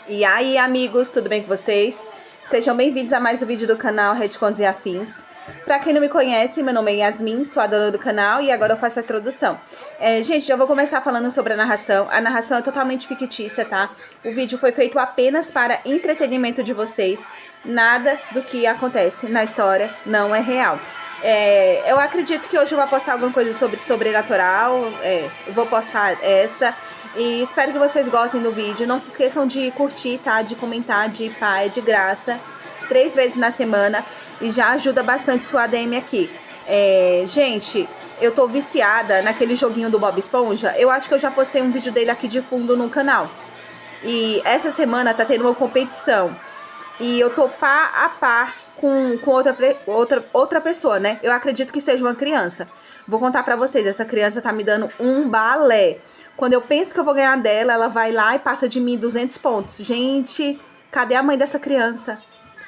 E aí, amigos, tudo bem com vocês? Sejam bem-vindos a mais um vídeo do canal Retcons e Afins. Pra quem não me conhece, meu nome é Yasmin, sou a dona do canal e agora eu faço a introdução. Gente, já vou começar falando sobre a narração. A narração é totalmente fictícia, tá? O vídeo foi feito apenas para entretenimento de vocês. Nada do que acontece na história não é real. Eu acredito que hoje eu vou postar alguma coisa sobre sobrenatural. Eu vou postar essa. E espero que vocês gostem do vídeo. Não se esqueçam de curtir, tá? De comentar, de pá, é de graça. 3 vezes na semana. E já ajuda bastante sua ADM aqui. Gente, eu tô viciada naquele joguinho do Bob Esponja. Eu acho que eu já postei um vídeo dele aqui de fundo no canal. E essa semana tá tendo uma competição. E eu tô pá a pá com outra pessoa, né? Eu acredito que seja uma criança. Vou contar pra vocês, essa criança tá me dando um balé. Quando eu penso que eu vou ganhar dela, ela vai lá e passa de mim 200 pontos. Gente, cadê a mãe dessa criança?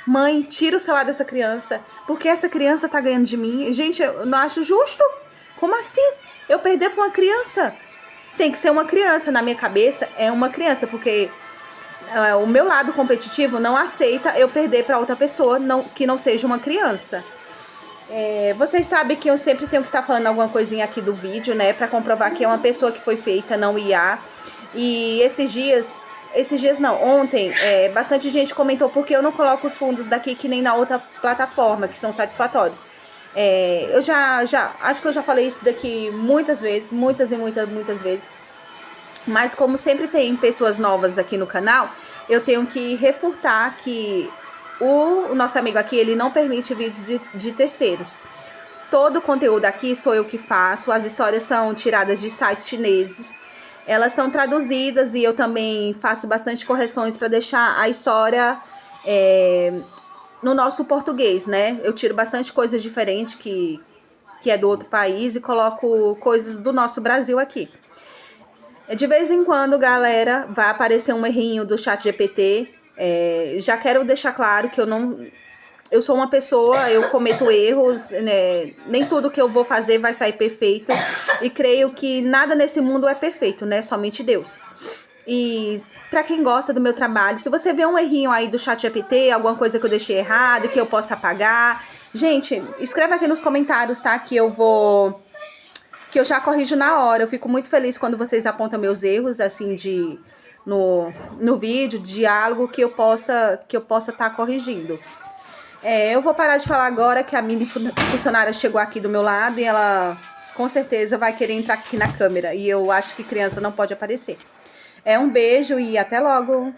Mãe, tira o celular dessa criança. Porque essa criança tá ganhando de mim? Gente, eu não acho justo. Como assim? Eu perder pra uma criança? Tem que ser uma criança. Na minha cabeça, é uma criança, porque o meu lado competitivo não aceita eu perder para outra pessoa que não seja uma criança. Vocês sabem que eu sempre tenho que estar falando alguma coisinha aqui do vídeo, né? Pra comprovar que é uma pessoa que foi feita, não IA. E esses dias não, ontem, bastante gente comentou porque eu não coloco os fundos daqui que nem na outra plataforma, que são satisfatórios. Eu acho que eu já falei isso daqui muitas vezes, muitas vezes. Mas como sempre tem pessoas novas aqui no canal, eu tenho que refutar que o nosso amigo aqui, ele não permite vídeos de terceiros. Todo o conteúdo aqui sou eu que faço, as histórias são tiradas de sites chineses, elas são traduzidas e eu também faço bastante correções para deixar a história no nosso português, né? Eu tiro bastante coisas diferentes que é do outro país e coloco coisas do nosso Brasil aqui. De vez em quando, galera, vai aparecer um errinho do chat GPT. Já quero deixar claro que eu sou uma pessoa, eu cometo erros, né? Nem tudo que eu vou fazer vai sair perfeito. E creio que nada nesse mundo é perfeito, né? Somente Deus. E pra quem gosta do meu trabalho, se você vê um errinho aí do chat GPT, alguma coisa que eu deixei errado, que eu possa apagar, gente, escreve aqui nos comentários, tá? Que eu já corrijo na hora. Eu fico muito feliz quando vocês apontam meus erros, assim, no vídeo, diálogo, que eu possa estar corrigindo. Eu vou parar de falar agora que a mini funcionária chegou aqui do meu lado e ela com certeza vai querer entrar aqui na câmera. E eu acho que criança não pode aparecer. Um beijo e até logo.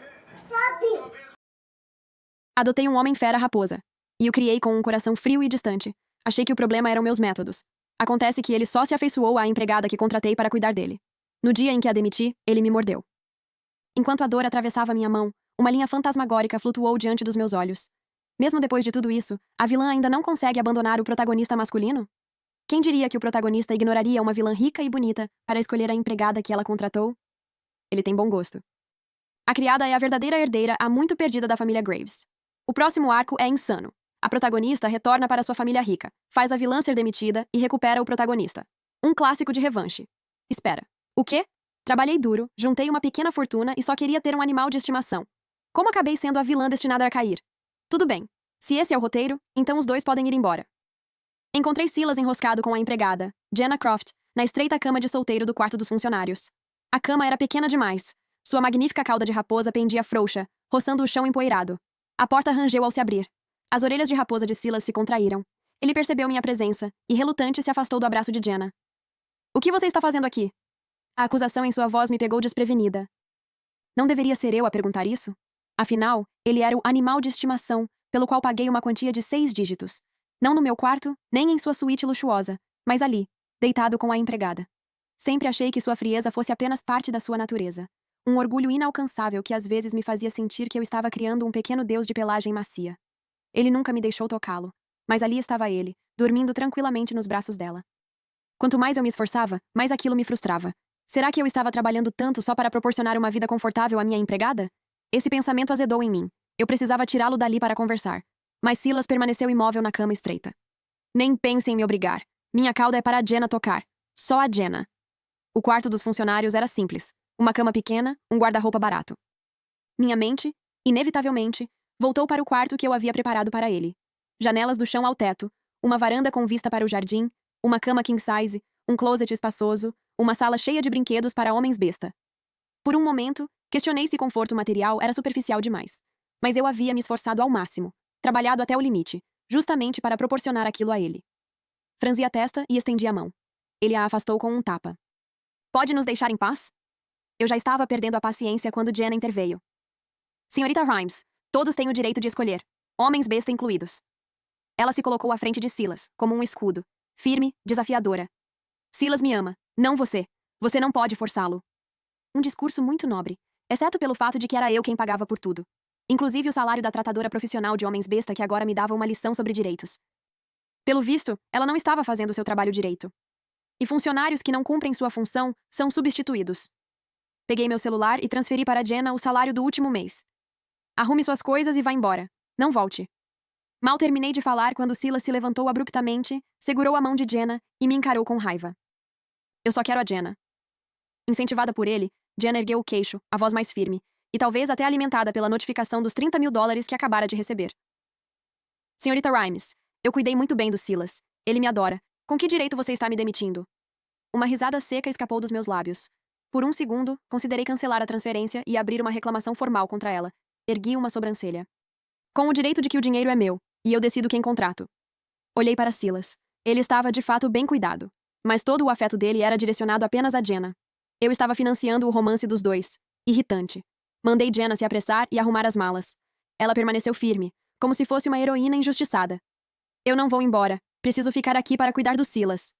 Adotei um homem-fera raposa. E o criei com um coração frio e distante. Achei que o problema eram meus métodos. Acontece que ele só se afeiçoou à empregada que contratei para cuidar dele. No dia em que a demiti, ele me mordeu. Enquanto a dor atravessava minha mão, uma linha fantasmagórica flutuou diante dos meus olhos. Mesmo depois de tudo isso, a vilã ainda não consegue abandonar o protagonista masculino? Quem diria que o protagonista ignoraria uma vilã rica e bonita para escolher a empregada que ela contratou? Ele tem bom gosto. A criada é a verdadeira herdeira há muito perdida da família Graves. O próximo arco é insano. A protagonista retorna para sua família rica, faz a vilã ser demitida e recupera o protagonista. Um clássico de revanche. Espera. O quê? Trabalhei duro, juntei uma pequena fortuna e só queria ter um animal de estimação. Como acabei sendo a vilã destinada a cair? Tudo bem. Se esse é o roteiro, então os dois podem ir embora. Encontrei Silas enroscado com a empregada, Jenna Croft, na estreita cama de solteiro do quarto dos funcionários. A cama era pequena demais. Sua magnífica cauda de raposa pendia frouxa, roçando o chão empoeirado. A porta rangeu ao se abrir. As orelhas de raposa de Silas se contraíram. Ele percebeu minha presença e, relutante, se afastou do abraço de Jenna. O que você está fazendo aqui? A acusação em sua voz me pegou desprevenida. Não deveria ser eu a perguntar isso? Afinal, ele era o animal de estimação, pelo qual paguei uma quantia de 6 dígitos. Não no meu quarto, nem em sua suíte luxuosa, mas ali, deitado com a empregada. Sempre achei que sua frieza fosse apenas parte da sua natureza. Um orgulho inalcançável que às vezes me fazia sentir que eu estava criando um pequeno deus de pelagem macia. Ele nunca me deixou tocá-lo, mas ali estava ele, dormindo tranquilamente nos braços dela. Quanto mais eu me esforçava, mais aquilo me frustrava. Será que eu estava trabalhando tanto só para proporcionar uma vida confortável à minha empregada? Esse pensamento azedou em mim. Eu precisava tirá-lo dali para conversar. Mas Silas permaneceu imóvel na cama estreita. Nem pense em me obrigar. Minha cauda é para a Jenna tocar. Só a Jenna. O quarto dos funcionários era simples. Uma cama pequena, um guarda-roupa barato. Minha mente, inevitavelmente, voltou para o quarto que eu havia preparado para ele. Janelas do chão ao teto, uma varanda com vista para o jardim, uma cama king size, um closet espaçoso, uma sala cheia de brinquedos para homens besta. Por um momento, questionei se conforto material era superficial demais. Mas eu havia me esforçado ao máximo, trabalhado até o limite, justamente para proporcionar aquilo a ele. Franzi a testa e estendi a mão. Ele a afastou com um tapa. Pode nos deixar em paz? Eu já estava perdendo a paciência quando Jenna interveio. Senhorita Rhymes, todos têm o direito de escolher, homens besta incluídos. Ela se colocou à frente de Silas, como um escudo, firme, desafiadora. Silas me ama, não você. Você não pode forçá-lo. Um discurso muito nobre, exceto pelo fato de que era eu quem pagava por tudo. Inclusive o salário da tratadora profissional de homens besta que agora me dava uma lição sobre direitos. Pelo visto, ela não estava fazendo seu trabalho direito. E funcionários que não cumprem sua função são substituídos. Peguei meu celular e transferi para Jenna o salário do último mês. Arrume suas coisas e vá embora. Não volte. Mal terminei de falar quando Silas se levantou abruptamente, segurou a mão de Jenna e me encarou com raiva. Eu só quero a Jenna. Incentivada por ele, Jenna ergueu o queixo, a voz mais firme, e talvez até alimentada pela notificação dos $30.000 que acabara de receber. Senhorita Rhymes, eu cuidei muito bem do Silas. Ele me adora. Com que direito você está me demitindo? Uma risada seca escapou dos meus lábios. Por um segundo, considerei cancelar a transferência e abrir uma reclamação formal contra ela. Ergui uma sobrancelha. Com o direito de que o dinheiro é meu, e eu decido quem contrato. Olhei para Silas. Ele estava de fato bem cuidado. Mas todo o afeto dele era direcionado apenas a Jenna. Eu estava financiando o romance dos dois. Irritante. Mandei Jenna se apressar e arrumar as malas. Ela permaneceu firme, como se fosse uma heroína injustiçada. Eu não vou embora. Preciso ficar aqui para cuidar do Silas.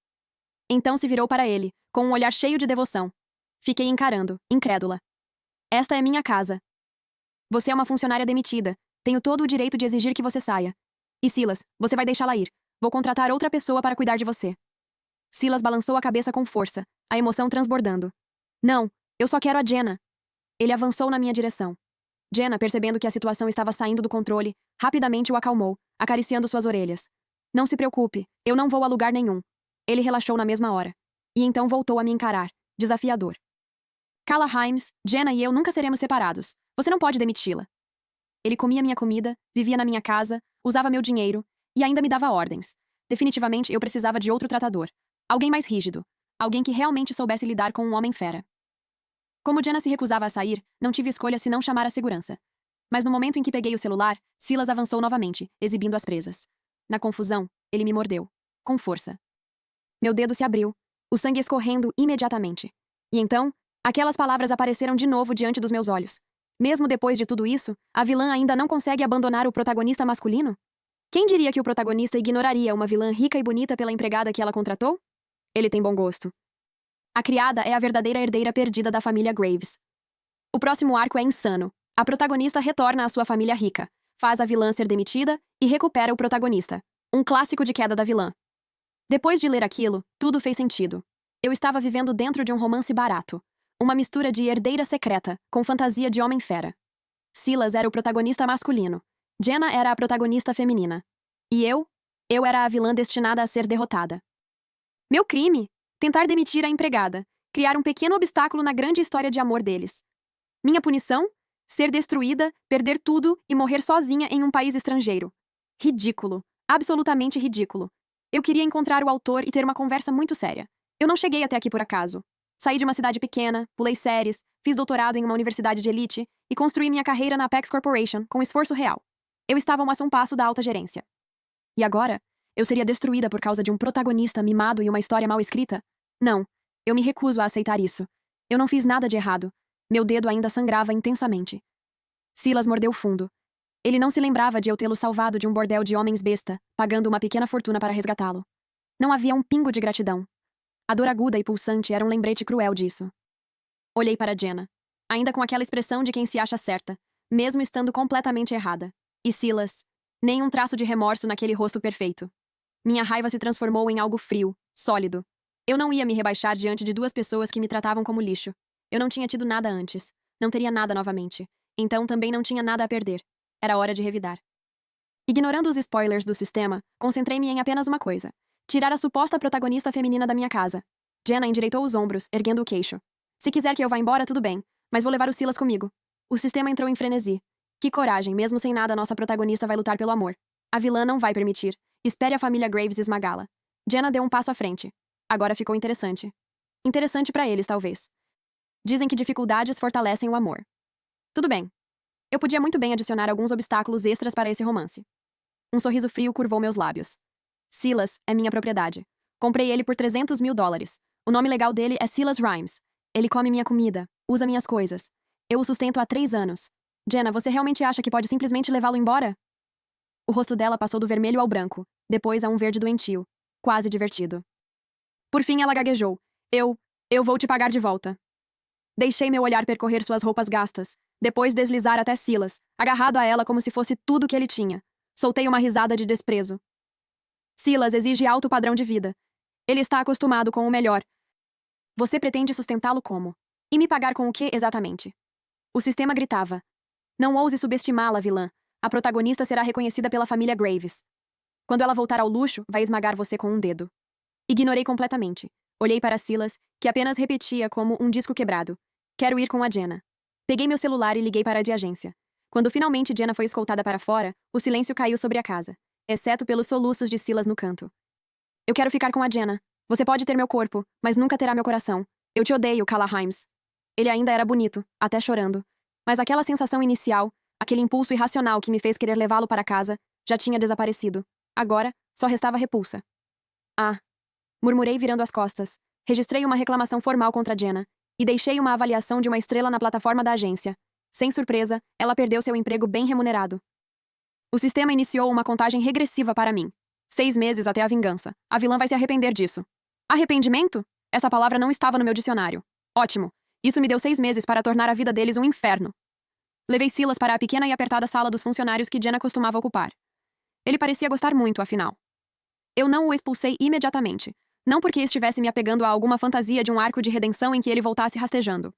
Então se virou para ele, com um olhar cheio de devoção. Fiquei encarando, incrédula. Esta é minha casa. Você é uma funcionária demitida. Tenho todo o direito de exigir que você saia. E Silas, você vai deixá-la ir. Vou contratar outra pessoa para cuidar de você. Silas balançou a cabeça com força, a emoção transbordando. Não, eu só quero a Jenna. Ele avançou na minha direção. Jenna, percebendo que a situação estava saindo do controle, rapidamente o acalmou, acariciando suas orelhas. Não se preocupe, eu não vou a lugar nenhum. Ele relaxou na mesma hora. E então voltou a me encarar, desafiador. Cala Rhymes, Jenna e eu nunca seremos separados. Você não pode demiti-la. Ele comia minha comida, vivia na minha casa, usava meu dinheiro e ainda me dava ordens. Definitivamente eu precisava de outro tratador. Alguém mais rígido. Alguém que realmente soubesse lidar com um homem fera. Como Jenna se recusava a sair, não tive escolha senão chamar a segurança. Mas no momento em que peguei o celular, Silas avançou novamente, exibindo as presas. Na confusão, ele me mordeu. Com força. Meu dedo se abriu, o sangue escorrendo imediatamente. E então, aquelas palavras apareceram de novo diante dos meus olhos. Mesmo depois de tudo isso, a vilã ainda não consegue abandonar o protagonista masculino? Quem diria que o protagonista ignoraria uma vilã rica e bonita pela empregada que ela contratou? Ele tem bom gosto. A criada é a verdadeira herdeira perdida da família Graves. O próximo arco é insano. A protagonista retorna à sua família rica, faz a vilã ser demitida e recupera o protagonista. Um clássico de queda da vilã. Depois de ler aquilo, tudo fez sentido. Eu estava vivendo dentro de um romance barato. Uma mistura de herdeira secreta, com fantasia de homem-fera. Silas era o protagonista masculino. Jenna era a protagonista feminina. E eu era a vilã destinada a ser derrotada. Meu crime? Tentar demitir a empregada. Criar um pequeno obstáculo na grande história de amor deles. Minha punição? Ser destruída, perder tudo e morrer sozinha em um país estrangeiro. Ridículo. Absolutamente ridículo. Eu queria encontrar o autor e ter uma conversa muito séria. Eu não cheguei até aqui por acaso. Saí de uma cidade pequena, pulei séries, fiz doutorado em uma universidade de elite e construí minha carreira na Apex Corporation com esforço real. Eu estava a um passo da alta gerência. E agora? Eu seria destruída por causa de um protagonista mimado e uma história mal escrita? Não, eu me recuso a aceitar isso. Eu não fiz nada de errado. Meu dedo ainda sangrava intensamente. Silas mordeu fundo. Ele não se lembrava de eu tê-lo salvado de um bordel de homens besta, pagando uma pequena fortuna para resgatá-lo. Não havia um pingo de gratidão. A dor aguda e pulsante era um lembrete cruel disso. Olhei para Jenna, ainda com aquela expressão de quem se acha certa, mesmo estando completamente errada. E Silas, nem um traço de remorso naquele rosto perfeito. Minha raiva se transformou em algo frio, sólido. Eu não ia me rebaixar diante de duas pessoas que me tratavam como lixo. Eu não tinha tido nada antes. Não teria nada novamente. Então também não tinha nada a perder. Era hora de revidar. Ignorando os spoilers do sistema, concentrei-me em apenas uma coisa. Tirar a suposta protagonista feminina da minha casa. Jenna endireitou os ombros, erguendo o queixo. Se quiser que eu vá embora, tudo bem, mas vou levar o Silas comigo. O sistema entrou em frenesi. Que coragem, mesmo sem nada, nossa protagonista vai lutar pelo amor. A vilã não vai permitir. Espere a família Graves esmagá-la. Jenna deu um passo à frente. Agora ficou interessante. Interessante pra eles, talvez. Dizem que dificuldades fortalecem o amor. Tudo bem. Eu podia muito bem adicionar alguns obstáculos extras para esse romance. Um sorriso frio curvou meus lábios. Silas é minha propriedade. Comprei ele por $300.000. O nome legal dele é Silas Rhymes. Ele come minha comida, usa minhas coisas. Eu o sustento há 3 anos. Jenna, você realmente acha que pode simplesmente levá-lo embora? O rosto dela passou do vermelho ao branco, depois a um verde doentio, quase divertido. Por fim, ela gaguejou. Eu vou te pagar de volta. Deixei meu olhar percorrer suas roupas gastas, depois deslizar até Silas, agarrado a ela como se fosse tudo que ele tinha. Soltei uma risada de desprezo. Silas exige alto padrão de vida. Ele está acostumado com o melhor. Você pretende sustentá-lo como? E me pagar com o que exatamente? O sistema gritava. Não ouse subestimá-la, vilã. A protagonista será reconhecida pela família Graves. Quando ela voltar ao luxo, vai esmagar você com um dedo. Ignorei completamente. Olhei para Silas, que apenas repetia como um disco quebrado. Quero ir com a Jenna. Peguei meu celular e liguei para a de agência. Quando finalmente Jenna foi escoltada para fora, o silêncio caiu sobre a casa, exceto pelos soluços de Silas no canto. Eu quero ficar com a Jenna. Você pode ter meu corpo, mas nunca terá meu coração. Eu te odeio, Kala Himes. Ele ainda era bonito, até chorando. Mas aquela sensação inicial, aquele impulso irracional que me fez querer levá-lo para casa, já tinha desaparecido. Agora, só restava repulsa. Ah. Murmurei virando as costas. Registrei uma reclamação formal contra Jenna e deixei uma avaliação de uma estrela na plataforma da agência. Sem surpresa, ela perdeu seu emprego bem remunerado. O sistema iniciou uma contagem regressiva para mim. 6 meses até a vingança. A vilã vai se arrepender disso. Arrependimento? Essa palavra não estava no meu dicionário. Ótimo. Isso me deu 6 meses para tornar a vida deles um inferno. Levei Silas para a pequena e apertada sala dos funcionários que Jenna costumava ocupar. Ele parecia gostar muito, afinal. Eu não o expulsei imediatamente. Não porque estivesse me apegando a alguma fantasia de um arco de redenção em que ele voltasse rastejando.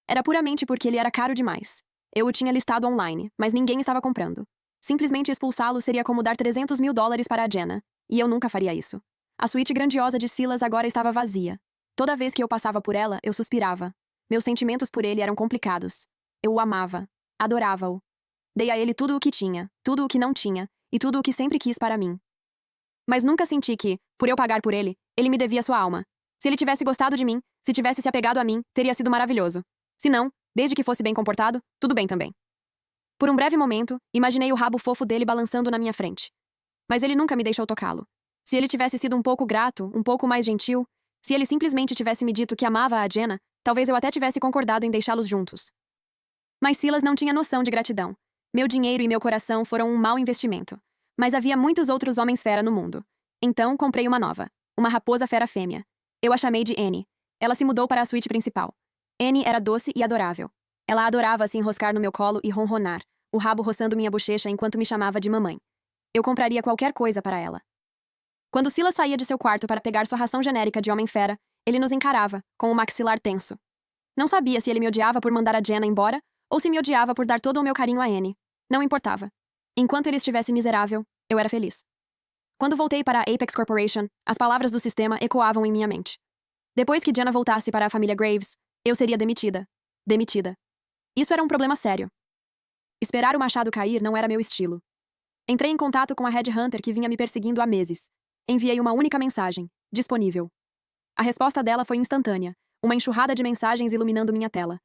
Era puramente porque ele era caro demais. Eu o tinha listado online, mas ninguém estava comprando. Simplesmente expulsá-lo seria como dar $300.000 para a Jenna, e eu nunca faria isso. A suíte grandiosa de Silas agora estava vazia. Toda vez que eu passava por ela, eu suspirava. Meus sentimentos por ele eram complicados. Eu o amava. Adorava-o. Dei a ele tudo o que tinha, tudo o que não tinha, e tudo o que sempre quis para mim. Mas nunca senti que, por eu pagar por ele me devia sua alma. Se ele tivesse gostado de mim, se tivesse se apegado a mim, teria sido maravilhoso. Se não, desde que fosse bem comportado, tudo bem também. Por um breve momento, imaginei o rabo fofo dele balançando na minha frente. Mas ele nunca me deixou tocá-lo. Se ele tivesse sido um pouco grato, um pouco mais gentil, se ele simplesmente tivesse me dito que amava a Jenna, talvez eu até tivesse concordado em deixá-los juntos. Mas Silas não tinha noção de gratidão. Meu dinheiro e meu coração foram um mau investimento. Mas havia muitos outros homens fera no mundo. Então, comprei uma nova. Uma raposa fera fêmea. Eu a chamei de Annie. Ela se mudou para a suíte principal. Annie era doce e adorável. Ela adorava se enroscar no meu colo e ronronar, o rabo roçando minha bochecha enquanto me chamava de mamãe. Eu compraria qualquer coisa para ela. Quando Silas saía de seu quarto para pegar sua ração genérica de homem-fera, ele nos encarava, com o maxilar tenso. Não sabia se ele me odiava por mandar a Jenna embora ou se me odiava por dar todo o meu carinho a Annie. Não importava. Enquanto ele estivesse miserável, eu era feliz. Quando voltei para a Apex Corporation, as palavras do sistema ecoavam em minha mente. Depois que Jenna voltasse para a família Graves, eu seria demitida. Demitida. Isso era um problema sério. Esperar o machado cair não era meu estilo. Entrei em contato com a headhunter que vinha me perseguindo há meses. Enviei uma única mensagem: disponível. A resposta dela foi instantânea, uma enxurrada de mensagens iluminando minha tela.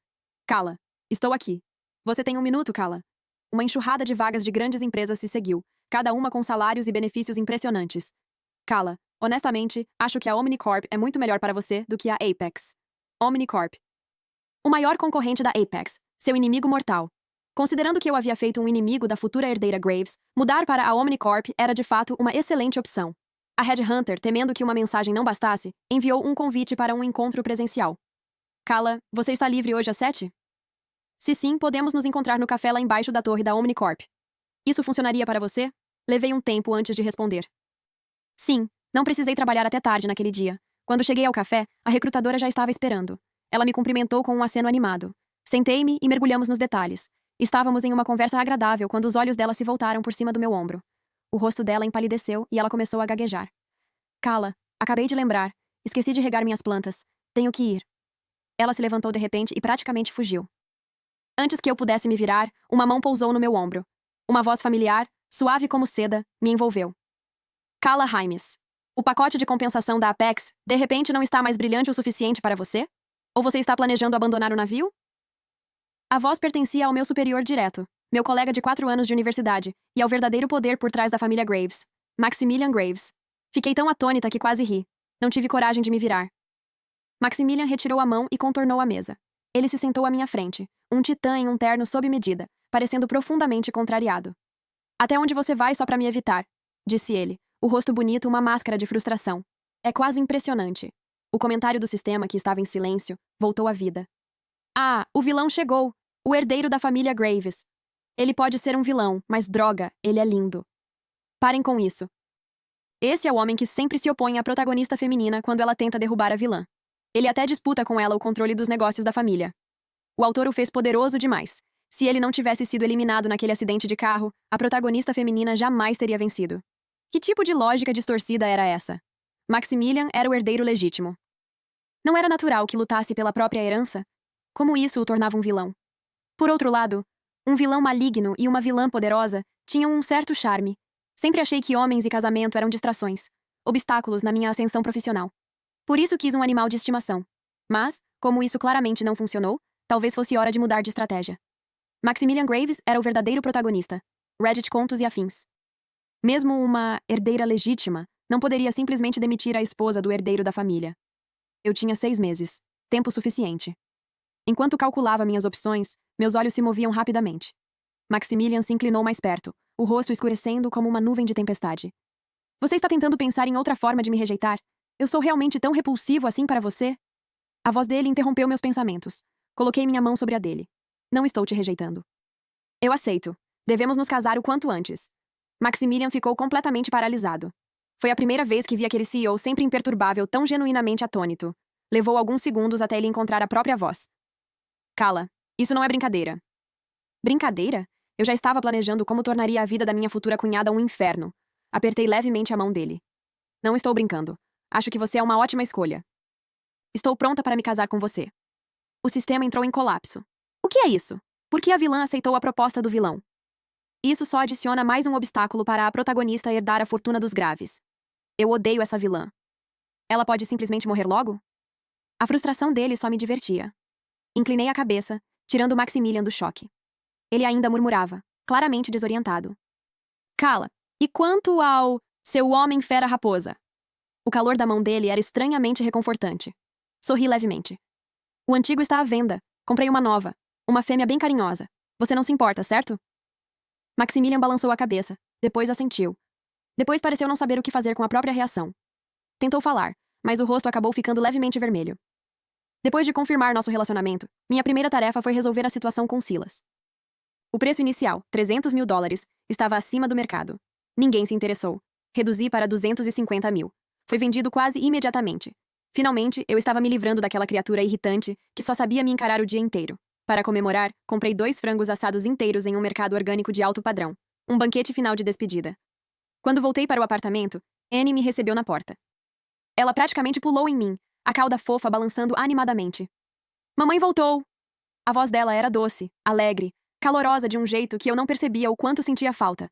Kala, estou aqui. Você tem 1 minuto, Kala. Uma enxurrada de vagas de grandes empresas se seguiu, cada uma com salários e benefícios impressionantes. Kala, honestamente, acho que a Omnicorp é muito melhor para você do que a Apex. Omnicorp. O maior concorrente da Apex, seu inimigo mortal. Considerando que eu havia feito um inimigo da futura herdeira Graves, mudar para a Omnicorp era de fato uma excelente opção. A headhunter, temendo que uma mensagem não bastasse, enviou um convite para um encontro presencial. Kala, você está livre hoje às 7? Se sim, podemos nos encontrar no café lá embaixo da torre da Omnicorp. Isso funcionaria para você? Levei um tempo antes de responder. Sim, não precisei trabalhar até tarde naquele dia. Quando cheguei ao café, a recrutadora já estava esperando. Ela me cumprimentou com um aceno animado. Sentei-me e mergulhamos nos detalhes. Estávamos em uma conversa agradável quando os olhos dela se voltaram por cima do meu ombro. O rosto dela empalideceu e ela começou a gaguejar. Kala, acabei de lembrar. Esqueci de regar minhas plantas. Tenho que ir. Ela se levantou de repente e praticamente fugiu. Antes que eu pudesse me virar, uma mão pousou no meu ombro. Uma voz familiar, suave como seda, me envolveu. Cala Himes. O pacote de compensação da Apex, de repente, não está mais brilhante o suficiente para você? Ou você está planejando abandonar o navio? A voz pertencia ao meu superior direto, meu colega de 4 anos de universidade, e ao verdadeiro poder por trás da família Graves, Maximilian Graves. Fiquei tão atônita que quase ri. Não tive coragem de me virar. Maximilian retirou a mão e contornou a mesa. Ele se sentou à minha frente, um titã em um terno sob medida, parecendo profundamente contrariado. Até onde você vai só para me evitar? Disse ele, o rosto bonito uma máscara de frustração. É quase impressionante. O comentário do sistema, que estava em silêncio, voltou à vida. Ah, o vilão chegou! O herdeiro da família Graves. Ele pode ser um vilão, mas droga, ele é lindo. Parem com isso. Esse é o homem que sempre se opõe à protagonista feminina quando ela tenta derrubar a vilã. Ele até disputa com ela o controle dos negócios da família. O autor o fez poderoso demais. Se ele não tivesse sido eliminado naquele acidente de carro, a protagonista feminina jamais teria vencido. Que tipo de lógica distorcida era essa? Maximilian era o herdeiro legítimo. Não era natural que lutasse pela própria herança? Como isso o tornava um vilão? Por outro lado, um vilão maligno e uma vilã poderosa tinham um certo charme. Sempre achei que homens e casamento eram distrações, obstáculos na minha ascensão profissional. Por isso quis um animal de estimação. Mas, como isso claramente não funcionou, talvez fosse hora de mudar de estratégia. Maximilian Graves era o verdadeiro protagonista. Reddit Contos e Afins. Mesmo uma herdeira legítima não poderia simplesmente demitir a esposa do herdeiro da família. Eu tinha 6 meses. Tempo suficiente. Enquanto calculava minhas opções, meus olhos se moviam rapidamente. Maximilian se inclinou mais perto, o rosto escurecendo como uma nuvem de tempestade. Você está tentando pensar em outra forma de me rejeitar? Eu sou realmente tão repulsivo assim para você? A voz dele interrompeu meus pensamentos. Coloquei minha mão sobre a dele. Não estou te rejeitando. Eu aceito. Devemos nos casar o quanto antes. Maximilian ficou completamente paralisado. Foi a primeira vez que vi aquele CEO sempre imperturbável tão genuinamente atônito. Levou alguns segundos até ele encontrar a própria voz. Cala. Isso não é brincadeira. Brincadeira? Eu já estava planejando como tornaria a vida da minha futura cunhada um inferno. Apertei levemente a mão dele. Não estou brincando. Acho que você é uma ótima escolha. Estou pronta para me casar com você. O sistema entrou em colapso. O que é isso? Por que a vilã aceitou a proposta do vilão? Isso só adiciona mais um obstáculo para a protagonista herdar a fortuna dos Graves. Eu odeio essa vilã. Ela pode simplesmente morrer logo? A frustração dele só me divertia. Inclinei a cabeça, tirando Maximilian do choque. Ele ainda murmurava, claramente desorientado. Cala. E quanto ao seu homem fera raposa? O calor da mão dele era estranhamente reconfortante. Sorri levemente. O antigo está à venda. Comprei uma nova. Uma fêmea bem carinhosa. Você não se importa, certo? Maximilian balançou a cabeça. Depois assentiu. Depois pareceu não saber o que fazer com a própria reação. Tentou falar, mas o rosto acabou ficando levemente vermelho. Depois de confirmar nosso relacionamento, minha primeira tarefa foi resolver a situação com Silas. O preço inicial, $300 mil, estava acima do mercado. Ninguém se interessou. Reduzi para 250 mil. Foi vendido quase imediatamente. Finalmente, eu estava me livrando daquela criatura irritante que só sabia me encarar o dia inteiro. Para comemorar, comprei 2 frangos assados inteiros em um mercado orgânico de alto padrão. Um banquete final de despedida. Quando voltei para o apartamento, Annie me recebeu na porta. Ela praticamente pulou em mim, a cauda fofa balançando animadamente. Mamãe voltou! A voz dela era doce, alegre, calorosa de um jeito que eu não percebia o quanto sentia falta.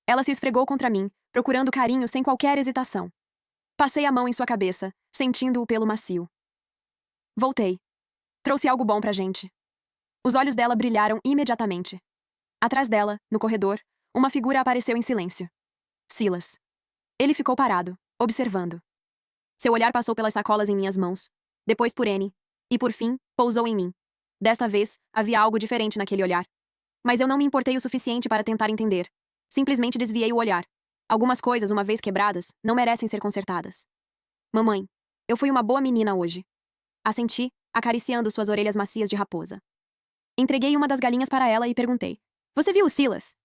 Ela se esfregou contra mim, procurando carinho sem qualquer hesitação. Passei a mão em sua cabeça, sentindo o pelo macio. Voltei. Trouxe algo bom pra gente. Os olhos dela brilharam imediatamente. Atrás dela, no corredor, uma figura apareceu em silêncio. Silas. Ele ficou parado, observando. Seu olhar passou pelas sacolas em minhas mãos, depois por Annie, e por fim, pousou em mim. Desta vez, havia algo diferente naquele olhar. Mas eu não me importei o suficiente para tentar entender. Simplesmente desviei o olhar. Algumas coisas, uma vez quebradas, não merecem ser consertadas. Mamãe, eu fui uma boa menina hoje. Assenti, acariciando suas orelhas macias de raposa. Entreguei uma das galinhas para ela e perguntei. Você viu o Silas?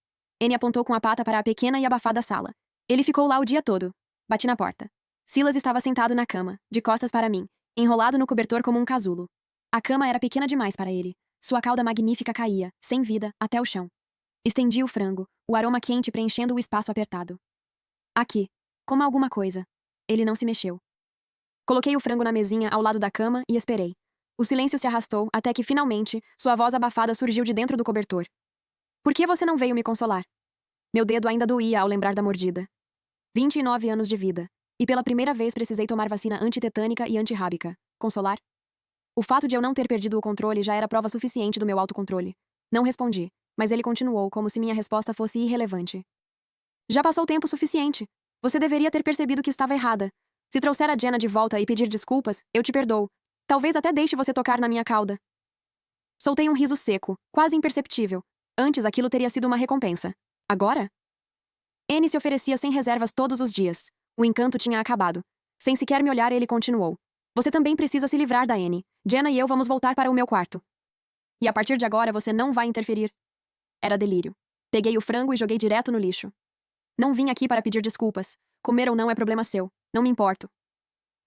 Annie apontou com a pata para a pequena e abafada sala. Ele ficou lá o dia todo. Bati na porta. Silas estava sentado na cama, de costas para mim, enrolado no cobertor como um casulo. A cama era pequena demais para ele. Sua cauda magnífica caía, sem vida, até o chão. Estendi o frango, o aroma quente preenchendo o espaço apertado. Aqui. Coma alguma coisa. Ele não se mexeu. Coloquei o frango na mesinha ao lado da cama e esperei. O silêncio se arrastou até que, finalmente, sua voz abafada surgiu de dentro do cobertor. Por que você não veio me consolar? Meu dedo ainda doía ao lembrar da mordida. 29 anos de vida. E pela primeira vez precisei tomar vacina antitetânica e antirrábica. Consolar? O fato de eu não ter perdido o controle já era prova suficiente do meu autocontrole. Não respondi, mas ele continuou como se minha resposta fosse irrelevante. Já passou tempo suficiente. Você deveria ter percebido que estava errada. Se trouxer a Jenna de volta e pedir desculpas, eu te perdoo. Talvez até deixe você tocar na minha cauda. Soltei um riso seco, quase imperceptível. Antes aquilo teria sido uma recompensa. Agora? Annie se oferecia sem reservas todos os dias. O encanto tinha acabado. Sem sequer me olhar, ele continuou. Você também precisa se livrar da Annie. Jenna e eu vamos voltar para o meu quarto. E a partir de agora você não vai interferir. Era delírio. Peguei o frango e joguei direto no lixo. Não vim aqui para pedir desculpas. Comer ou não é problema seu. Não me importo.